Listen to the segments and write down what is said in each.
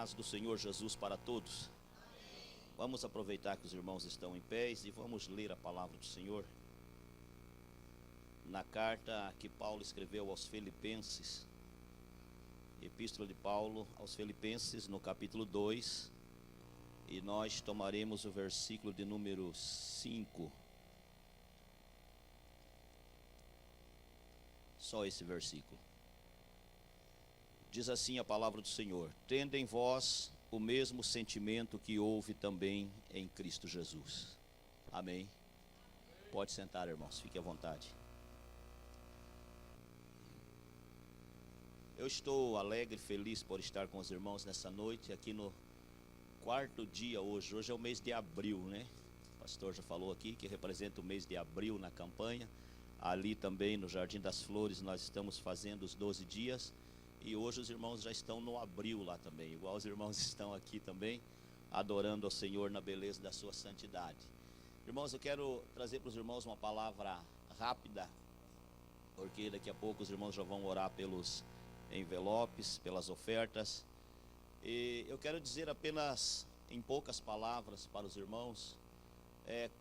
paz do Senhor Jesus para todos. Vamos aproveitar que os irmãos estão em pés e vamos ler a palavra do Senhor. Na carta que Paulo escreveu aos Filipenses, Epístola de Paulo aos Filipenses, no capítulo 2, e nós tomaremos o versículo de número 5. Só esse versículo. Diz assim a palavra do Senhor: tende em vós o mesmo sentimento que houve também em Cristo Jesus. Amém. Pode sentar, irmãos, fique à vontade. Eu estou alegre e feliz por estar com os irmãos nessa noite, aqui no quarto dia hoje. Hoje é o mês de abril, né? O pastor já falou aqui que representa o mês de abril na campanha. Ali também no Jardim das Flores nós estamos fazendo os 12 dias. E hoje os irmãos já estão no abril lá também, igual os irmãos estão aqui também, adorando ao Senhor na beleza da sua santidade. Irmãos, eu quero trazer para os irmãos uma palavra rápida, porque daqui a pouco os irmãos já vão orar pelos envelopes, pelas ofertas. E eu quero dizer apenas em poucas palavras para os irmãos,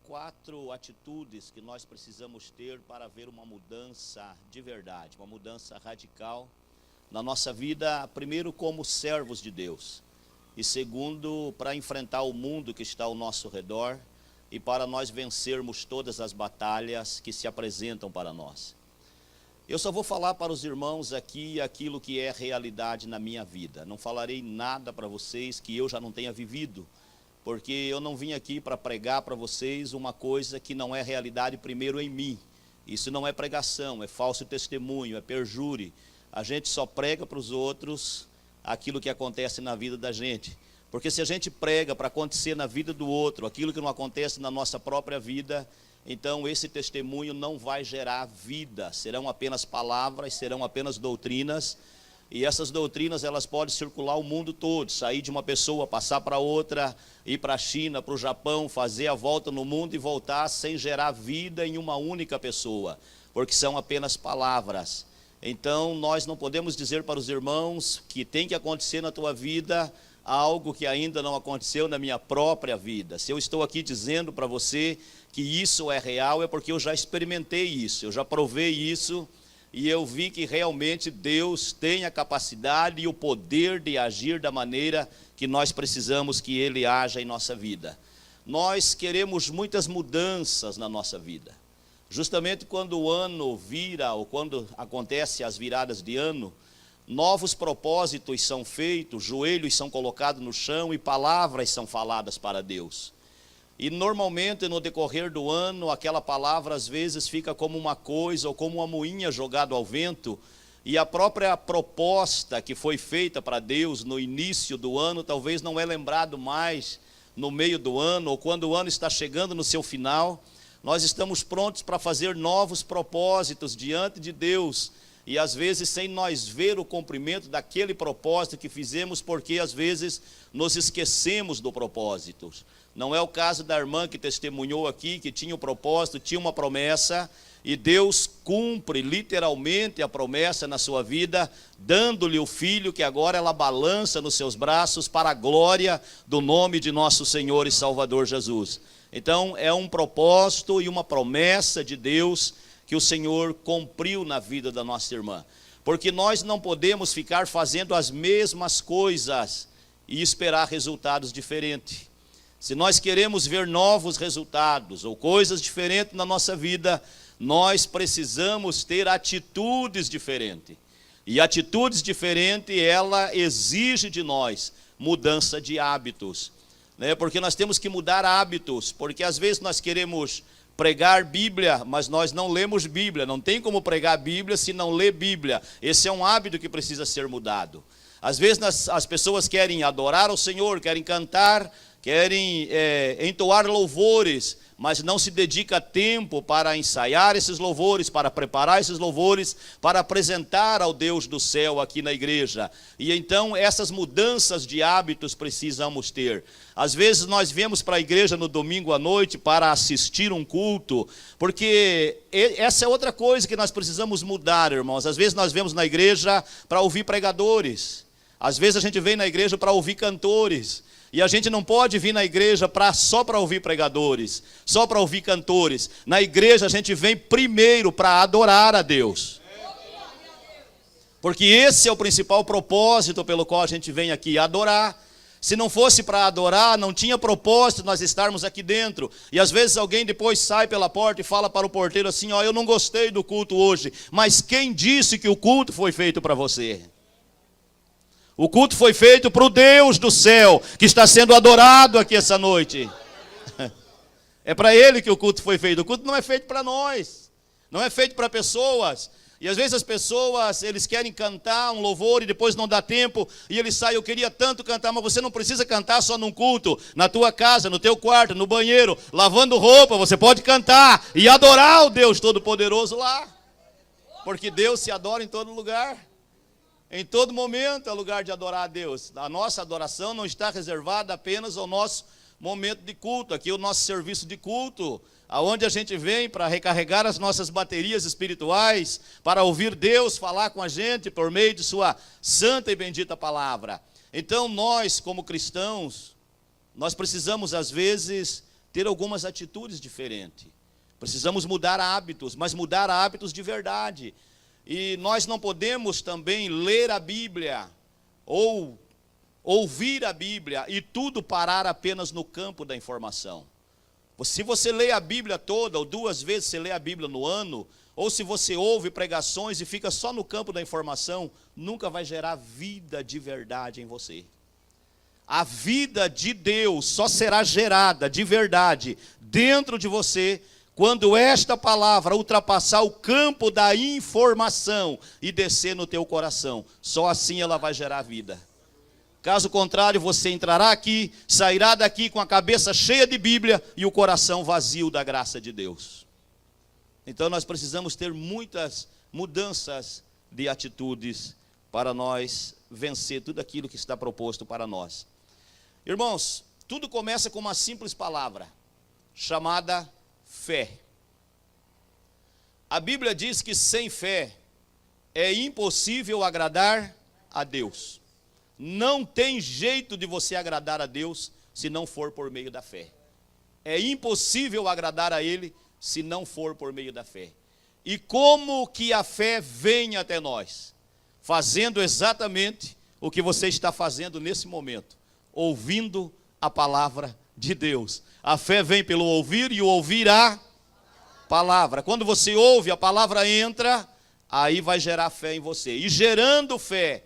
4 atitudes que nós precisamos ter para ver uma mudança de verdade, uma mudança radical na nossa vida, primeiro como servos de Deus, e segundo, para enfrentar o mundo que está ao nosso redor, e para nós vencermos todas as batalhas que se apresentam para nós. Eu só vou falar para os irmãos aqui aquilo que é realidade na minha vida. Não falarei nada para vocês que eu já não tenha vivido, porque eu não vim aqui para pregar para vocês uma coisa que não é realidade primeiro em mim. Isso não é pregação, é falso testemunho, é perjúrie. A gente só prega para os outros aquilo que acontece na vida da gente. Porque se a gente prega para acontecer na vida do outro aquilo que não acontece na nossa própria vida, então esse testemunho não vai gerar vida. Serão apenas palavras, serão apenas doutrinas. E essas doutrinas elas podem circular o mundo todo, sair de uma pessoa, passar para outra, ir para a China, para o Japão, fazer a volta no mundo e voltar sem gerar vida em uma única pessoa. Porque são apenas palavras. Então nós não podemos dizer para os irmãos que tem que acontecer na tua vida algo que ainda não aconteceu na minha própria vida. Se eu estou aqui dizendo para você que isso é real, é porque eu já experimentei isso, eu já provei isso e eu vi que realmente Deus tem a capacidade e o poder de agir da maneira que nós precisamos que Ele haja em nossa vida. Nós queremos muitas mudanças na nossa vida. Justamente quando o ano vira, ou quando acontece as viradas de ano, novos propósitos são feitos, joelhos são colocados no chão e palavras são faladas para Deus. E normalmente no decorrer do ano, aquela palavra às vezes fica como uma coisa ou como uma moinha jogada ao vento, e a própria proposta que foi feita para Deus no início do ano, talvez não é lembrado mais no meio do ano, ou quando o ano está chegando no seu final. Nós estamos prontos para fazer novos propósitos diante de Deus, e às vezes sem nós ver o cumprimento daquele propósito que fizemos, porque às vezes nos esquecemos do propósito. Não é o caso da irmã que testemunhou aqui, que tinha um propósito, tinha uma promessa, e Deus cumpre literalmente a promessa na sua vida, dando-lhe o filho que agora ela balança nos seus braços para a glória do nome de nosso Senhor e Salvador Jesus. Então é um propósito e uma promessa de Deus que o Senhor cumpriu na vida da nossa irmã. Porque nós não podemos ficar fazendo as mesmas coisas e esperar resultados diferentes. Se nós queremos ver novos resultados ou coisas diferentes na nossa vida, nós precisamos ter atitudes diferentes. E atitudes diferentes, ela exige de nós mudança de hábitos. Porque nós temos que mudar hábitos, porque às vezes nós queremos pregar Bíblia, mas nós não lemos Bíblia. Não tem como pregar Bíblia se não ler Bíblia. Esse é um hábito que precisa ser mudado. Às vezes as pessoas querem adorar ao Senhor, querem cantar, querem entoar louvores, mas não se dedica tempo para ensaiar esses louvores, para preparar esses louvores, para apresentar ao Deus do céu aqui na igreja. E então essas mudanças de hábitos precisamos ter. Às vezes nós viemos para a igreja no domingo à noite para assistir um culto, porque essa é outra coisa que nós precisamos mudar, irmãos. Às vezes nós vemos na igreja para ouvir pregadores. Às vezes a gente vem na igreja para ouvir cantores, e a gente não pode vir na igreja só para ouvir pregadores, só para ouvir cantores. Na igreja a gente vem primeiro para adorar a Deus. Porque esse é o principal propósito pelo qual a gente vem aqui, adorar. Se não fosse para adorar, não tinha propósito nós estarmos aqui dentro. E às vezes alguém depois sai pela porta e fala para o porteiro assim, ó, eu não gostei do culto hoje. Mas quem disse que o culto foi feito para você? O culto foi feito para o Deus do céu, que está sendo adorado aqui essa noite. É para Ele que o culto foi feito. O culto não é feito para nós, não é feito para pessoas. E às vezes as pessoas, eles querem cantar um louvor e depois não dá tempo, e eles saem, eu queria tanto cantar, mas você não precisa cantar só num culto, na tua casa, no teu quarto, no banheiro, lavando roupa, você pode cantar e adorar o Deus Todo-Poderoso lá. Porque Deus se adora em todo lugar. Em todo momento é lugar de adorar a Deus. A nossa adoração não está reservada apenas ao nosso momento de culto. Aqui é o nosso serviço de culto, aonde a gente vem para recarregar as nossas baterias espirituais, para ouvir Deus falar com a gente por meio de sua santa e bendita palavra. Então nós, como cristãos, nós precisamos às vezes ter algumas atitudes diferentes. Precisamos mudar hábitos, mas mudar hábitos de verdade. E nós não podemos também ler a Bíblia ou ouvir a Bíblia e tudo parar apenas no campo da informação. Se você lê a Bíblia toda, ou 2 vezes você lê a Bíblia no ano, ou se você ouve pregações e fica só no campo da informação, nunca vai gerar vida de verdade em você. A vida de Deus só será gerada de verdade dentro de você quando esta palavra ultrapassar o campo da informação e descer no teu coração. Só assim ela vai gerar vida. Caso contrário, você entrará aqui, sairá daqui com a cabeça cheia de Bíblia e o coração vazio da graça de Deus. Então nós precisamos ter muitas mudanças de atitudes para nós vencer tudo aquilo que está proposto para nós. Irmãos, tudo começa com uma simples palavra, chamada fé. A Bíblia diz que sem fé é impossível agradar a Deus. Não tem jeito de você agradar a Deus se não for por meio da fé. É impossível agradar a Ele se não for por meio da fé. E como que a fé vem até nós? Fazendo exatamente o que você está fazendo nesse momento, ouvindo a palavra de Deus. A fé vem pelo ouvir e o ouvir a palavra. Quando você ouve, a palavra entra, aí vai gerar fé em você. E gerando fé,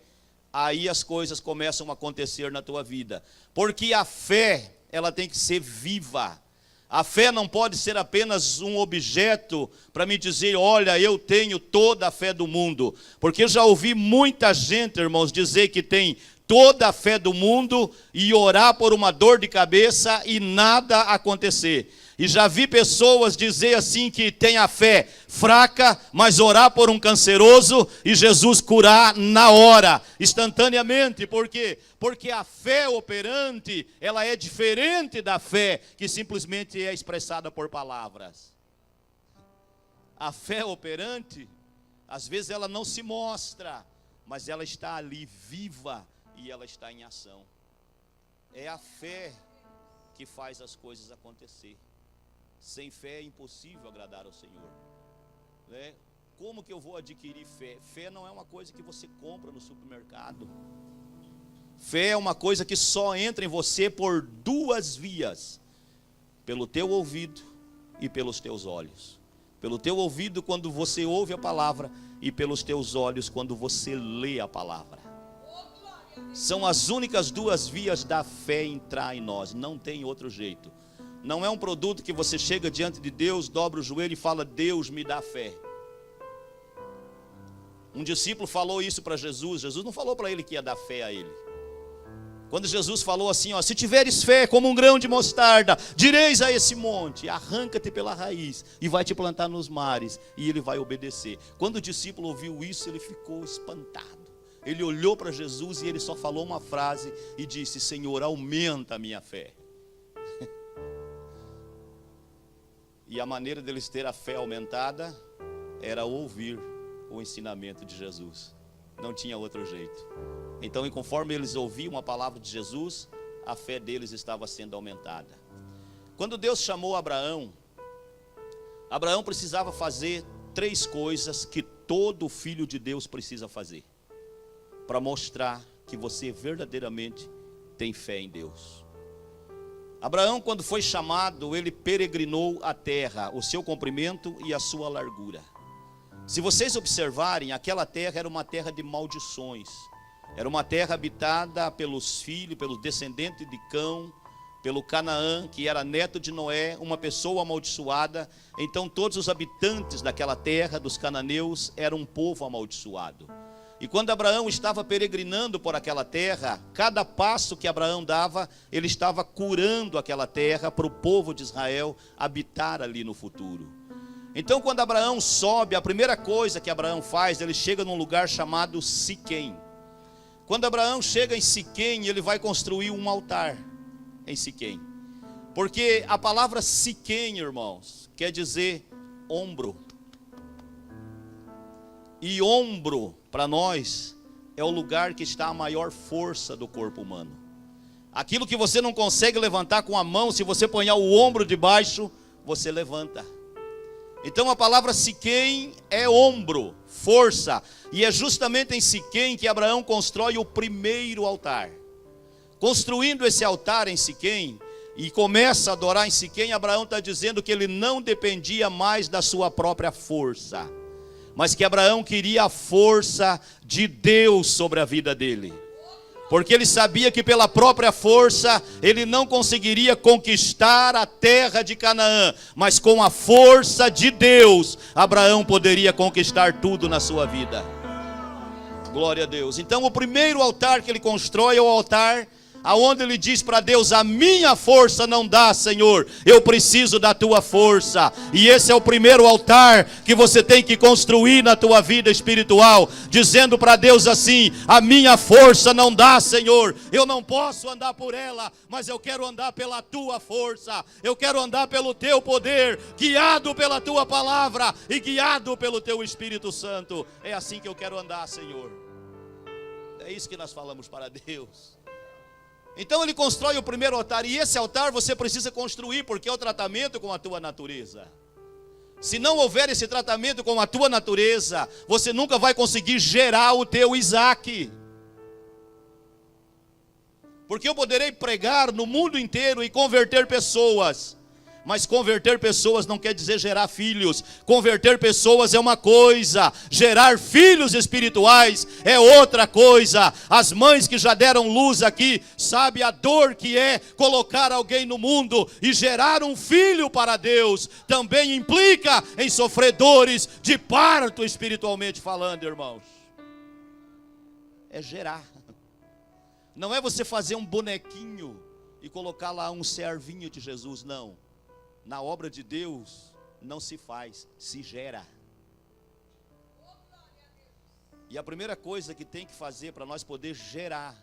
aí as coisas começam a acontecer na tua vida. Porque a fé, ela tem que ser viva. A fé não pode ser apenas um objeto para me dizer, olha, eu tenho toda a fé do mundo. Porque eu já ouvi muita gente, irmãos, dizer que tem toda a fé do mundo e orar por uma dor de cabeça e nada acontecer. E já vi pessoas dizer assim que tem a fé fraca, mas orar por um canceroso e Jesus curar na hora, instantaneamente. Por quê? Porque a fé operante, ela é diferente da fé que simplesmente é expressada por palavras. A fé operante, às vezes ela não se mostra, mas ela está ali viva e ela está em ação. É a fé que faz as coisas acontecer. Sem fé é impossível agradar ao Senhor, né? Como que eu vou adquirir fé? Fé não é uma coisa que você compra no supermercado. Fé é uma coisa que só entra em você por 2 vias: pelo teu ouvido e pelos teus olhos. Pelo teu ouvido quando você ouve a palavra e pelos teus olhos quando você lê a palavra. São as únicas 2 vias da fé entrar em nós, não tem outro jeito. Não é um produto que você chega diante de Deus, dobra o joelho e fala, Deus me dá fé. Um discípulo falou isso para Jesus. Jesus não falou para ele que ia dar fé a ele. Quando Jesus falou assim, ó, se tiveres fé como um grão de mostarda, direis a esse monte, arranca-te pela raiz e vai te plantar nos mares, e ele vai obedecer. Quando o discípulo ouviu isso, ele ficou espantado. Ele olhou para Jesus e ele só falou uma frase e disse, Senhor, aumenta a minha fé. E a maneira deles ter a fé aumentada era ouvir o ensinamento de Jesus. Não tinha outro jeito. Então, e conforme eles ouviam a palavra de Jesus, a fé deles estava sendo aumentada. Quando Deus chamou Abraão, Abraão precisava fazer 3 coisas que todo filho de Deus precisa fazer, para mostrar que você verdadeiramente tem fé em Deus. Abraão, quando foi chamado, ele peregrinou a terra, o seu comprimento e a sua largura. Se vocês observarem, aquela terra era uma terra de maldições. Era uma terra habitada pelos filhos, pelos descendentes de Cão, pelo Canaã, que era neto de Noé, uma pessoa amaldiçoada. Então todos os habitantes daquela terra, dos cananeus, eram um povo amaldiçoado. E quando Abraão estava peregrinando por aquela terra, cada passo que Abraão dava, ele estava curando aquela terra para o povo de Israel habitar ali no futuro. Então quando Abraão sobe, a primeira coisa que Abraão faz, ele chega num lugar chamado Siquém. Quando Abraão chega em Siquém, ele vai construir um altar em Siquém. Porque a palavra Siquém, irmãos, quer dizer ombro. E ombro, para nós, é o lugar que está a maior força do corpo humano. Aquilo que você não consegue levantar com a mão, se você ponhar o ombro debaixo, você levanta. Então a palavra Siquém é ombro, força. E é justamente em Siquém que Abraão constrói o primeiro altar. Construindo esse altar em Siquém, e começa a adorar em Siquém, Abraão está dizendo que ele não dependia mais da sua própria força, mas que Abraão queria a força de Deus sobre a vida dele. Porque ele sabia que pela própria força ele não conseguiria conquistar a terra de Canaã, mas com a força de Deus, Abraão poderia conquistar tudo na sua vida. Glória a Deus. Então o primeiro altar que ele constrói é o altar aonde ele diz para Deus: a minha força não dá, Senhor, eu preciso da tua força. E esse é o primeiro altar que você tem que construir na tua vida espiritual, dizendo para Deus assim: a minha força não dá, Senhor, eu não posso andar por ela, mas eu quero andar pela tua força, eu quero andar pelo teu poder, guiado pela tua palavra e guiado pelo teu Espírito Santo. É assim que eu quero andar, Senhor. É isso que nós falamos para Deus. Então ele constrói o primeiro altar, e esse altar você precisa construir, porque é o tratamento com a tua natureza. Se não houver esse tratamento com a tua natureza, você nunca vai conseguir gerar o teu Isaac. Porque eu poderei pregar no mundo inteiro e converter pessoas, mas converter pessoas não quer dizer gerar filhos. Converter pessoas é uma coisa, gerar filhos espirituais é outra coisa. As mães que já deram luz aqui sabem a dor que é colocar alguém no mundo, e gerar um filho para Deus também implica em sofrer dores de parto, espiritualmente falando, irmãos. É gerar. Não é você fazer um bonequinho e colocar lá um servinho de Jesus, não. Na obra de Deus não se faz, se gera. E a primeira coisa que tem que fazer para nós poder gerar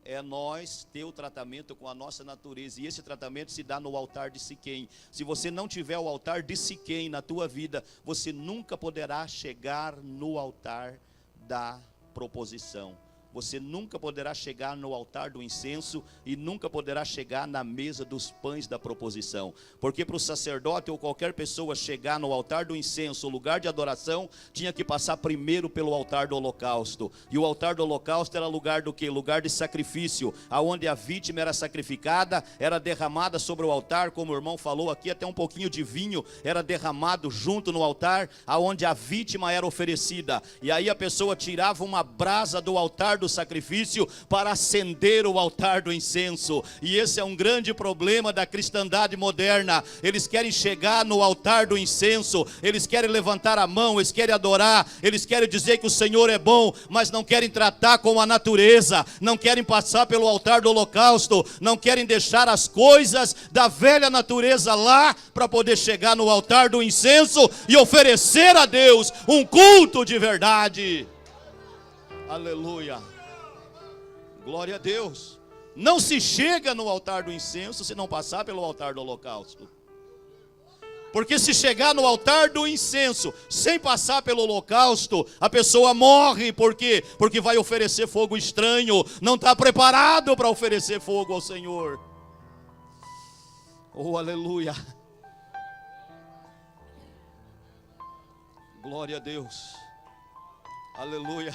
é nós ter o tratamento com a nossa natureza. E esse tratamento se dá no altar de Siquém. Se você não tiver o altar de Siquém na tua vida, você nunca poderá chegar no altar da proposição. Você nunca poderá chegar no altar do incenso e nunca poderá chegar na mesa dos pães da proposição. Porque para o sacerdote ou qualquer pessoa chegar no altar do incenso, o lugar de adoração, tinha que passar primeiro pelo altar do holocausto. E o altar do holocausto era lugar do quê? Lugar de sacrifício, aonde a vítima era sacrificada, era derramada sobre o altar, como o irmão falou aqui, até um pouquinho de vinho era derramado junto no altar, aonde a vítima era oferecida. E aí a pessoa tirava uma brasa do altar do sacrifício para acender o altar do incenso. E esse é um grande problema da cristandade moderna. Eles querem chegar no altar do incenso, eles querem levantar a mão, eles querem adorar, eles querem dizer que o Senhor é bom, mas não querem tratar com a natureza, não querem passar pelo altar do holocausto, não querem deixar as coisas da velha natureza lá para poder chegar no altar do incenso e oferecer a Deus um culto de verdade. Aleluia. Glória a Deus. Não se chega no altar do incenso se não passar pelo altar do holocausto. Porque se chegar no altar do incenso, sem passar pelo holocausto, a pessoa morre. Por quê? Porque vai oferecer fogo estranho, não está preparado para oferecer fogo ao Senhor. Oh, aleluia. Glória a Deus. Aleluia.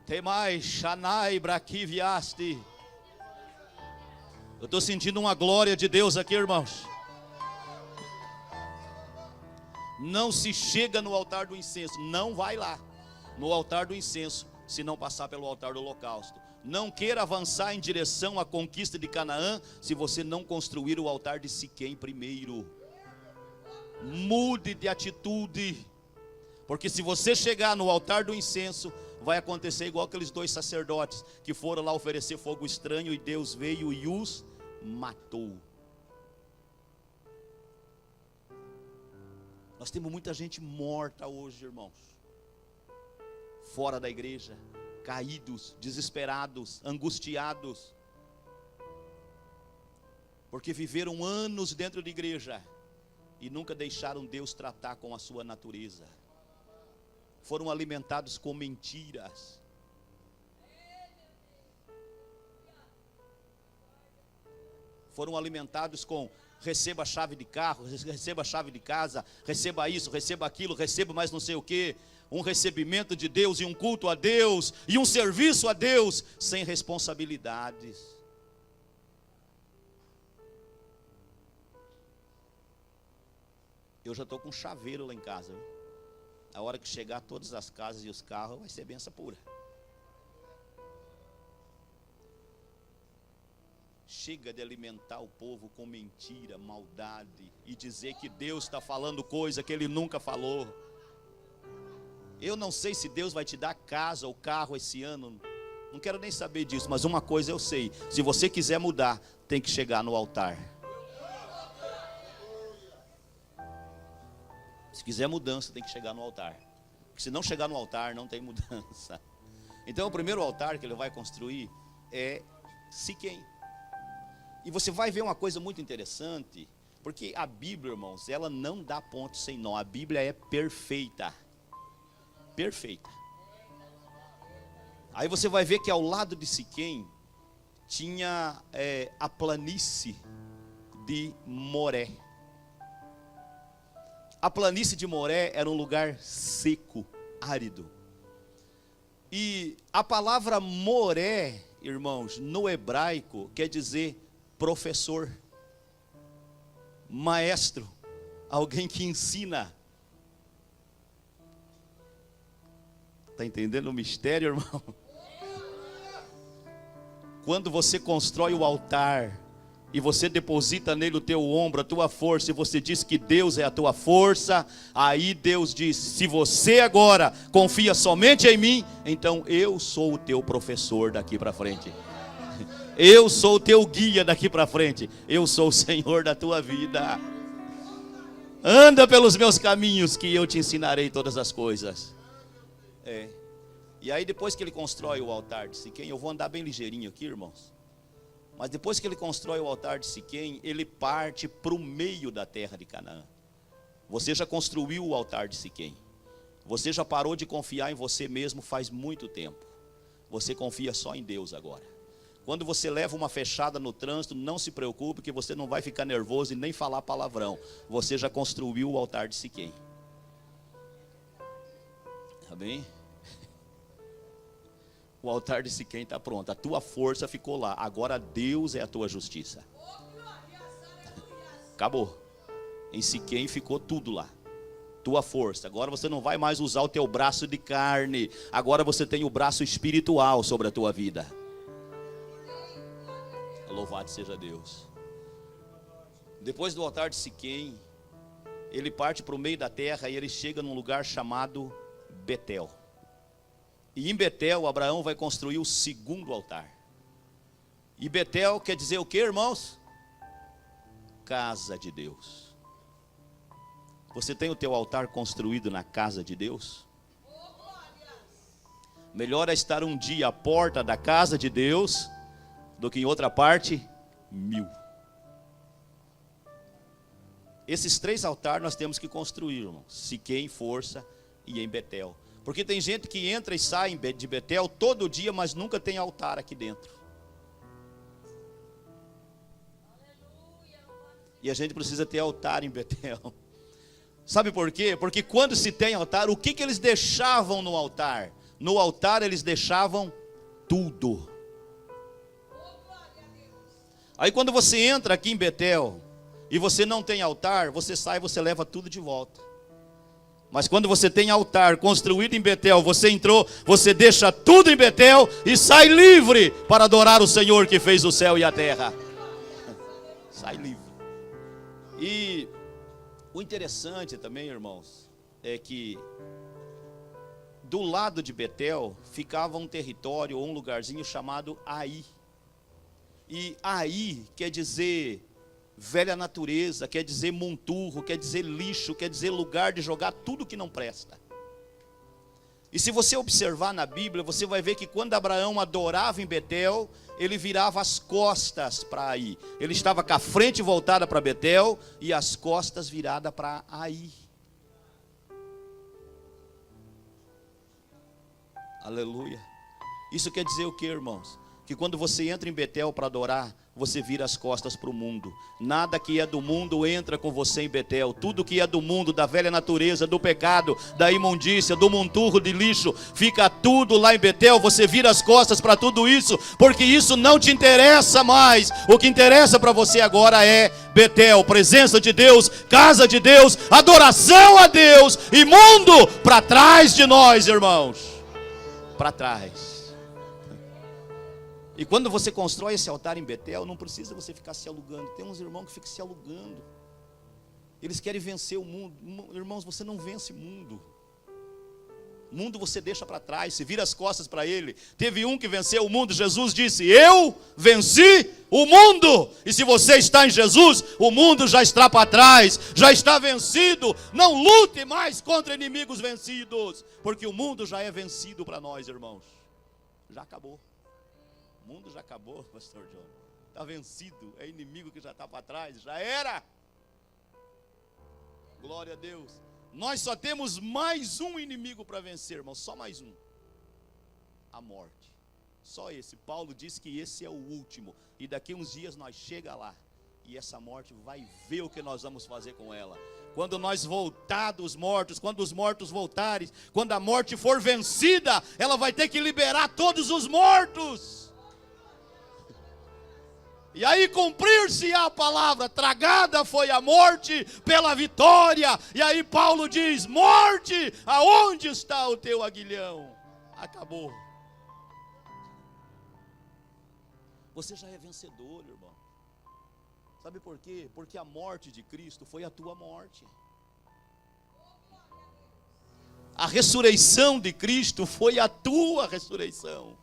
Temai, Shanai, Braquiviaste. Eu estou sentindo uma glória de Deus aqui, irmãos. Não se chega no altar do incenso, não vai lá no altar do incenso, se não passar pelo altar do holocausto. Não queira avançar em direção à conquista de Canaã, se você não construir o altar de Siquém primeiro. Mude de atitude, porque se você chegar no altar do incenso, vai acontecer igual aqueles 2 sacerdotes, que foram lá oferecer fogo estranho, e Deus veio e os matou. Nós temos muita gente morta hoje, irmãos, fora da igreja, caídos, desesperados, angustiados, porque viveram anos dentro de igreja e nunca deixaram Deus tratar com a sua natureza. Foram alimentados com mentiras. Foram alimentados com: receba a chave de carro, receba a chave de casa, receba isso, receba aquilo, receba mais não sei o que. Um recebimento de Deus e um culto a Deus e um serviço a Deus sem responsabilidades. Eu já estou com um chaveiro lá em casa, viu? A hora que chegar todas as casas e os carros, vai ser benção pura. Chega de alimentar o povo com mentira, maldade, e dizer que Deus está falando coisa que Ele nunca falou. Eu não sei se Deus vai te dar casa ou carro esse ano, não quero nem saber disso, mas uma coisa eu sei: se você quiser mudar, tem que chegar no altar. Se quiser mudança, tem que chegar no altar. Porque se não chegar no altar, não tem mudança. Então o primeiro altar que ele vai construir é Siquém. E você vai ver uma coisa muito interessante, porque a Bíblia, irmãos, ela não dá ponto sem nó. A Bíblia é perfeita. Perfeita. Aí você vai ver que ao lado de Siquém tinha a planície de Moré. A planície de Moré era um lugar seco, árido. E a palavra Moré, irmãos, no hebraico quer dizer professor, maestro, alguém que ensina. Está entendendo o mistério, irmão? Quando você constrói o altar e você deposita nele o teu ombro, a tua força, e você diz que Deus é a tua força, aí Deus diz: se você agora confia somente em mim, então eu sou o teu professor daqui para frente. Eu sou o teu guia daqui para frente. Eu sou o Senhor da tua vida. Anda pelos meus caminhos que eu te ensinarei todas as coisas. E aí depois que ele constrói o altar de Siquém, eu vou andar bem ligeirinho aqui, irmãos. Mas depois que ele constrói o altar de Siquém, ele parte para o meio da terra de Canaã. Você já construiu o altar de Siquém. Você já parou de confiar em você mesmo faz muito tempo. Você confia só em Deus agora. Quando você leva uma fechada no trânsito, não se preocupe, que você não vai ficar nervoso e nem falar palavrão. Você já construiu o altar de Siquém. Tá bem? O altar de Siquém está pronto. A tua força ficou lá. Agora Deus é a tua justiça. Acabou. Em Siquém ficou tudo lá. Tua força. Agora você não vai mais usar o teu braço de carne. Agora você tem o braço espiritual sobre a tua vida. Louvado seja Deus. Depois do altar de Siquém, ele parte para o meio da terra e ele chega num lugar chamado Betel. E em Betel, Abraão vai construir o segundo altar. E Betel quer dizer o que, irmãos? Casa de Deus. Você tem o teu altar construído na casa de Deus? Melhor é estar um dia à porta da casa de Deus do que em outra parte 1000. Esses 3 altares nós temos que construir, irmão. Siquém, Força e em Betel. Porque tem gente que entra e sai de Betel todo dia, mas nunca tem altar aqui dentro. E a gente precisa ter altar em Betel. Sabe por quê? Porque quando se tem altar, o que eles deixavam no altar? No altar eles deixavam tudo. Aí quando você entra aqui em Betel e você não tem altar, você sai, você leva tudo de volta. Mas quando você tem altar construído em Betel, você entrou, você deixa tudo em Betel e sai livre para adorar o Senhor que fez o céu e a terra. Sai livre. E o interessante também, irmãos, é que do lado de Betel ficava um território ou um lugarzinho chamado Ai. E Ai quer dizer velha natureza, quer dizer monturro, quer dizer lixo, quer dizer lugar de jogar tudo que não presta. E se você observar na Bíblia, você vai ver que quando Abraão adorava em Betel, ele virava as costas para Ai. Ele estava com a frente voltada para Betel e as costas viradas para Ai. Aleluia. Isso quer dizer o que, irmãos? Que quando você entra em Betel para adorar, você vira as costas para o mundo. Nada que é do mundo entra com você em Betel. Tudo que é do mundo, da velha natureza, do pecado, da imundícia, do monturro de lixo, fica tudo lá em Betel. Você vira as costas para tudo isso, porque isso não te interessa mais. O que interessa para você agora é Betel, presença de Deus, casa de Deus, adoração a Deus e mundo para trás de nós, irmãos. Para trás. E quando você constrói esse altar em Betel, não precisa você ficar se alugando. Tem uns irmãos que ficam se alugando. Eles querem vencer o mundo. Irmãos, você não vence mundo. Mundo você deixa para trás, se vira as costas para ele. Teve um que venceu o mundo. Jesus disse: eu venci o mundo. E se você está em Jesus, o mundo já está para trás, já está vencido. Não lute mais contra inimigos vencidos, porque o mundo já é vencido para nós, irmãos. Já acabou. O mundo já acabou, pastor John. Está vencido, é inimigo que já está para trás, já era. Glória a Deus. Nós só temos mais um inimigo para vencer, irmão, só mais um. A morte. Só esse. Paulo disse que esse é o último. E daqui uns dias nós chega lá. E essa morte vai ver o que nós vamos fazer com ela. Quando nós voltar dos mortos, quando os mortos voltarem, quando a morte for vencida, ela vai ter que liberar todos os mortos. E aí cumprir-se a palavra, tragada foi a morte pela vitória. E aí Paulo diz: morte, aonde está o teu aguilhão? Acabou. Você já é vencedor, irmão. Sabe por quê? Porque a morte de Cristo foi a tua morte. A ressurreição de Cristo foi a tua ressurreição.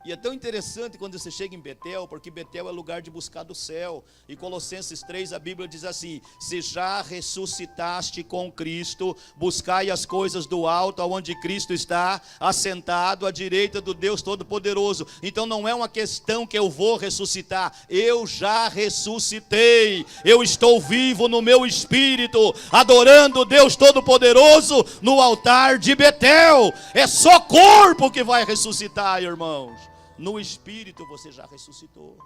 E é tão interessante quando você chega em Betel, porque Betel é lugar de buscar do céu. E Colossenses 3, a Bíblia diz assim: se já ressuscitaste com Cristo, buscai as coisas do alto, aonde Cristo está assentado à direita do Deus Todo-Poderoso. Então não é uma questão que eu vou ressuscitar, eu já ressuscitei. Eu estou vivo no meu espírito, adorando o Deus Todo-Poderoso no altar de Betel. É só corpo que vai ressuscitar, irmãos. No espírito você já ressuscitou.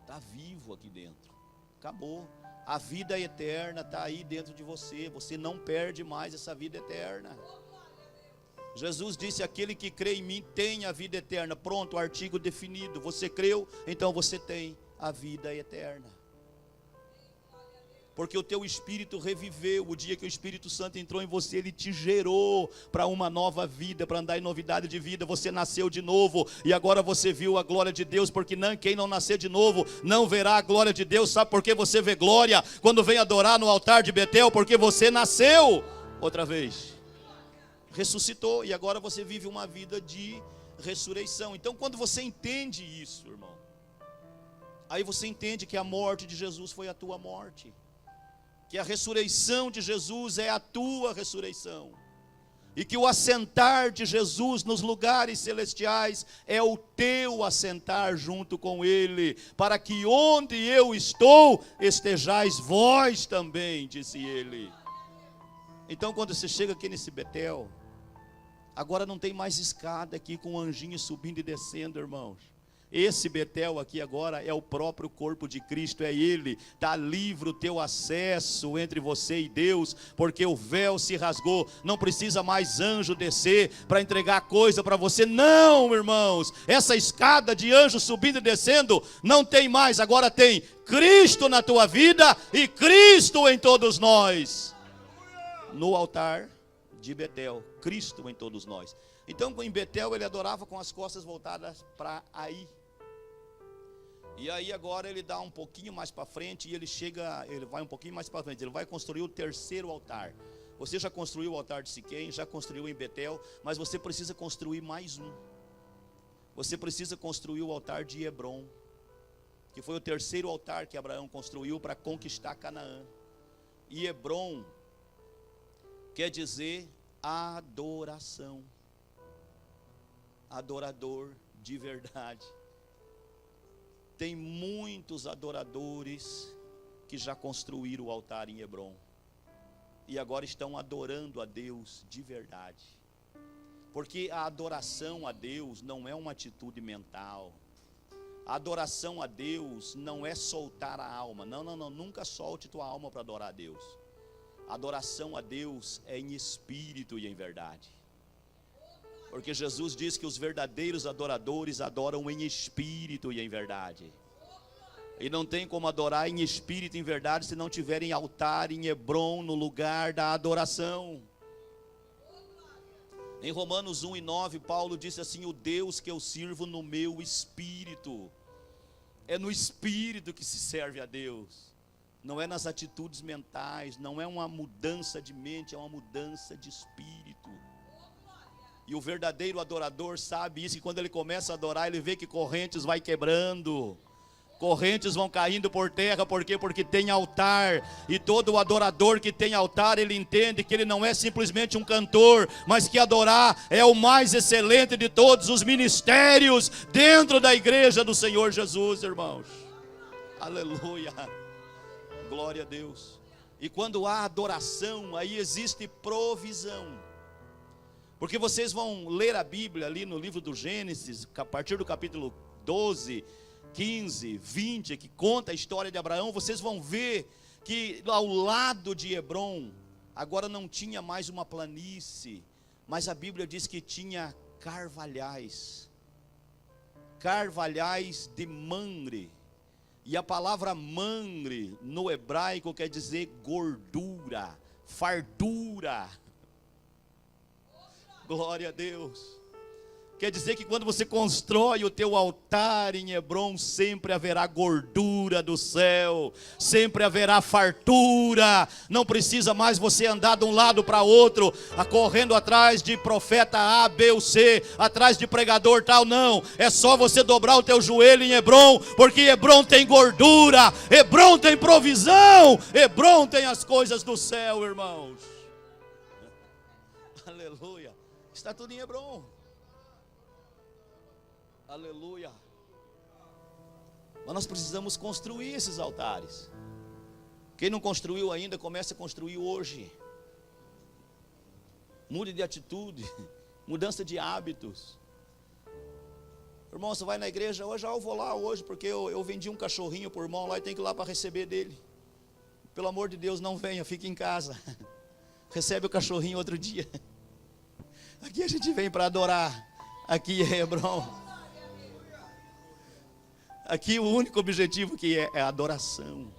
Está vivo aqui dentro. Acabou. A vida eterna está aí dentro de você. Você não perde mais essa vida eterna. Jesus disse: aquele que crê em mim tem a vida eterna. Pronto, artigo definido. Você creu, então você tem a vida eterna. Porque o teu espírito reviveu. O dia que o Espírito Santo entrou em você, ele te gerou para uma nova vida, para andar em novidade de vida. Você nasceu de novo e agora você viu a glória de Deus. Porque quem não nascer de novo não verá a glória de Deus. Sabe por que você vê glória quando vem adorar no altar de Betel? Porque você nasceu outra vez, ressuscitou, e agora você vive uma vida de ressurreição. Então quando você entende isso, irmão, aí você entende que a morte de Jesus foi a tua morte, que a ressurreição de Jesus é a tua ressurreição. E que o assentar de Jesus nos lugares celestiais é o teu assentar junto com Ele, para que onde eu estou, estejais vós também, disse Ele. Então quando você chega aqui nesse Betel, agora não tem mais escada aqui com anjinhos subindo e descendo, irmãos. Esse Betel aqui agora é o próprio corpo de Cristo, é Ele. Está livre o teu acesso entre você e Deus, porque o véu se rasgou. Não precisa mais anjo descer para entregar coisa para você. Não, irmãos, essa escada de anjo subindo e descendo não tem mais. Agora tem Cristo na tua vida e Cristo em todos nós. No altar de Betel, Cristo em todos nós. Então em Betel ele adorava com as costas voltadas para aí. E aí agora ele dá um pouquinho mais para frente e ele vai um pouquinho mais para frente. Ele vai construir o terceiro altar. Você já construiu o altar de Siquém, já construiu em Betel, mas você precisa construir mais um. Você precisa construir o altar de Hebrom, que foi o terceiro altar que Abraão construiu para conquistar Canaã. E Hebrom quer dizer adoração. Adorador de verdade. Tem muitos adoradores que já construíram o altar em Hebrom e agora estão adorando a Deus de verdade, porque a adoração a Deus não é uma atitude mental. A adoração a Deus não é soltar a alma. Não, nunca solte tua alma para adorar a Deus. A adoração a Deus é em espírito e em verdade, porque Jesus diz que os verdadeiros adoradores adoram em espírito e em verdade. E não tem como adorar em espírito e em verdade se não tiverem altar em Hebrom, no lugar da adoração. Em Romanos 1:9, Paulo disse assim: o Deus que eu sirvo no meu espírito. É no espírito que se serve a Deus. Não é nas atitudes mentais, não é uma mudança de mente, é uma mudança de espírito. E o verdadeiro adorador sabe isso, que quando ele começa a adorar, ele vê que correntes vai quebrando, correntes vão caindo por terra. Por quê? Porque tem altar. E todo adorador que tem altar, ele entende que ele não é simplesmente um cantor, mas que adorar é o mais excelente de todos os ministérios dentro da igreja do Senhor Jesus, irmãos. Aleluia, glória a Deus. E quando há adoração, aí existe provisão. Porque vocês vão ler a Bíblia ali no livro do Gênesis, a partir do capítulo 12, 15, 20, que conta a história de Abraão. Vocês vão ver que ao lado de Hebrom, agora não tinha mais uma planície, mas a Bíblia diz que tinha carvalhais, carvalhais de Mamre. E a palavra Mamre no hebraico quer dizer gordura, fartura. Glória a Deus. Quer dizer que quando você constrói o teu altar em Hebrom, sempre haverá gordura do céu, sempre haverá fartura. Não precisa mais você andar de um lado para outro, correndo atrás de profeta A, B ou C, atrás de pregador tal, não. É só você dobrar o teu joelho em Hebrom, porque Hebrom tem gordura, Hebrom tem provisão, Hebrom tem as coisas do céu, irmãos. Aleluia. Está tudo em Hebrom. Aleluia. Mas nós precisamos construir esses altares. Quem não construiu ainda, comece a construir hoje. Mude de atitude, mudança de hábitos. Irmão, você vai na igreja hoje? Eu vou lá hoje, porque eu vendi um cachorrinho por irmão lá e tem que ir lá para receber dele. Pelo amor de Deus, não venha, fique em casa. Recebe o cachorrinho outro dia. Aqui a gente vem para adorar. Aqui é Hebrom. Aqui o único objetivo que é a adoração.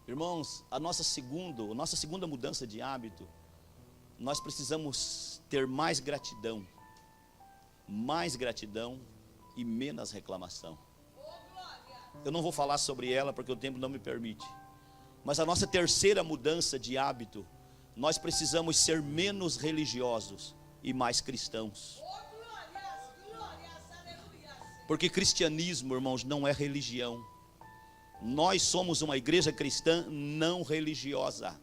Irmãos, a nossa segunda mudança de hábito, nós precisamos ter mais gratidão e menos reclamação. Eu não vou falar sobre ela porque o tempo não me permite. Mas a nossa terceira mudança de hábito, nós precisamos ser menos religiosos e mais cristãos. Porque cristianismo, irmãos, não é religião. Nós somos uma igreja cristã não religiosa.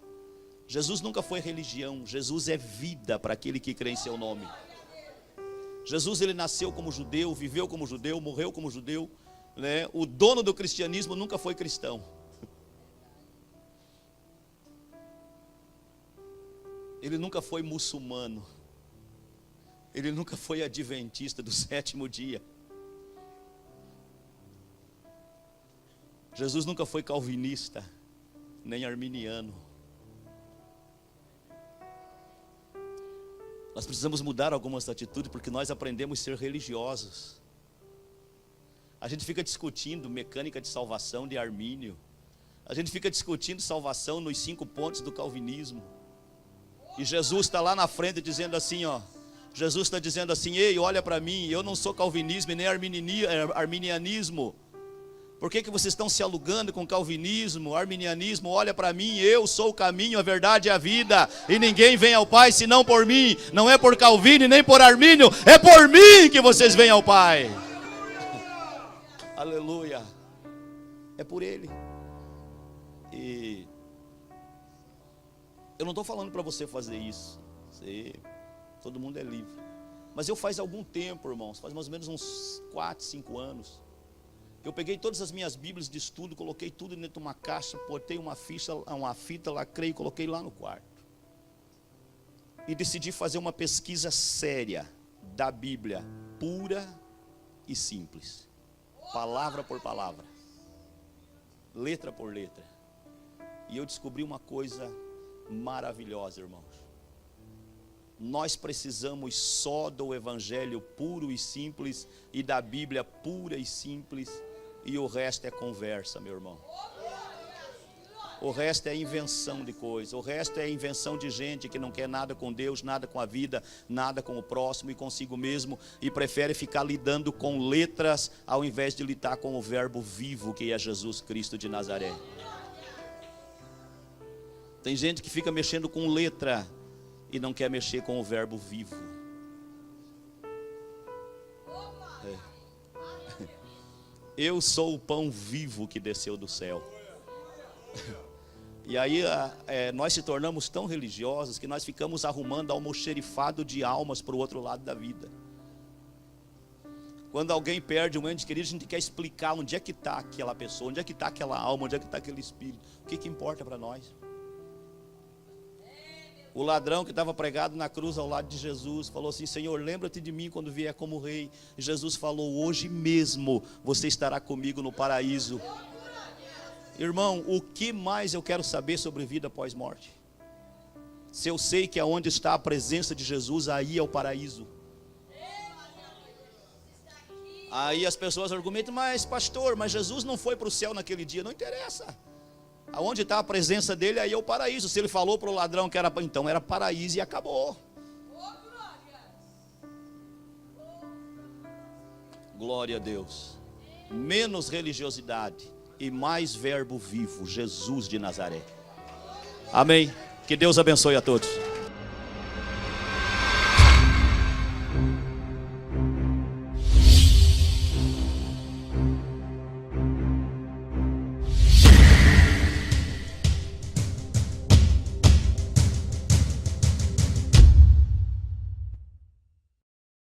Jesus nunca foi religião. Jesus é vida para aquele que crê em seu nome. Jesus, ele nasceu como judeu, viveu como judeu, morreu como judeu, né? O dono do cristianismo nunca foi cristão. Ele nunca foi muçulmano. Ele nunca foi adventista do sétimo dia. Jesus nunca foi calvinista, nem arminiano. Nós precisamos mudar algumas atitudes, porque nós aprendemos a ser religiosos. A gente fica discutindo mecânica de salvação de Armínio. A gente fica discutindo salvação nos 5 pontos do calvinismo. E Jesus está lá na frente dizendo assim, ó. Jesus está dizendo assim: ei, olha para mim, eu não sou calvinismo e nem arminianismo. Por que vocês estão se alugando com calvinismo, arminianismo? Olha para mim, eu sou o caminho, a verdade e a vida, e ninguém vem ao Pai senão por mim. Não é por Calvino nem por Armínio, é por mim que vocês vêm ao Pai. Aleluia. É por Ele. E eu não estou falando para você fazer isso. Todo mundo é livre. Mas eu faz algum tempo, irmãos, faz mais ou menos uns 4, 5 anos, eu peguei todas as minhas bíblias de estudo, coloquei tudo dentro de uma caixa, botei uma fita, lacrei e coloquei lá no quarto. E decidi fazer uma pesquisa séria da Bíblia, pura e simples. Palavra por palavra. Letra por letra. E eu descobri uma coisa maravilhosa, irmãos. Nós precisamos só do Evangelho puro e simples e da Bíblia pura e simples, e o resto é conversa, meu irmão. O resto é invenção de coisas, o resto é invenção de gente que não quer nada com Deus, nada com a vida, nada com o próximo e consigo mesmo, e prefere ficar lidando com letras ao invés de lidar com o verbo vivo que é Jesus Cristo de Nazaré. Tem gente que fica mexendo com letra e não quer mexer com o verbo vivo. Eu sou o pão vivo que desceu do céu. E aí nós se tornamos tão religiosos que nós ficamos arrumando almoxerifado de almas para o outro lado da vida. Quando alguém perde um ente querido, a gente quer explicar onde é que está aquela pessoa, onde é que está aquela alma, onde é que está aquele espírito. O que importa para nós? O ladrão que estava pregado na cruz ao lado de Jesus falou assim: Senhor, lembra-te de mim quando vier como rei. E Jesus falou: hoje mesmo você estará comigo no paraíso. Irmão, o que mais eu quero saber sobre vida após morte? Se eu sei que aonde está a presença de Jesus, aí é o paraíso. Aí as pessoas argumentam: mas pastor, mas Jesus não foi para o céu naquele dia. Não interessa. Aonde está a presença dele, aí é o paraíso. Se ele falou para o ladrão que era, então era paraíso e acabou. Glória a Deus. Menos religiosidade e mais verbo vivo, Jesus de Nazaré. Amém. Que Deus abençoe a todos.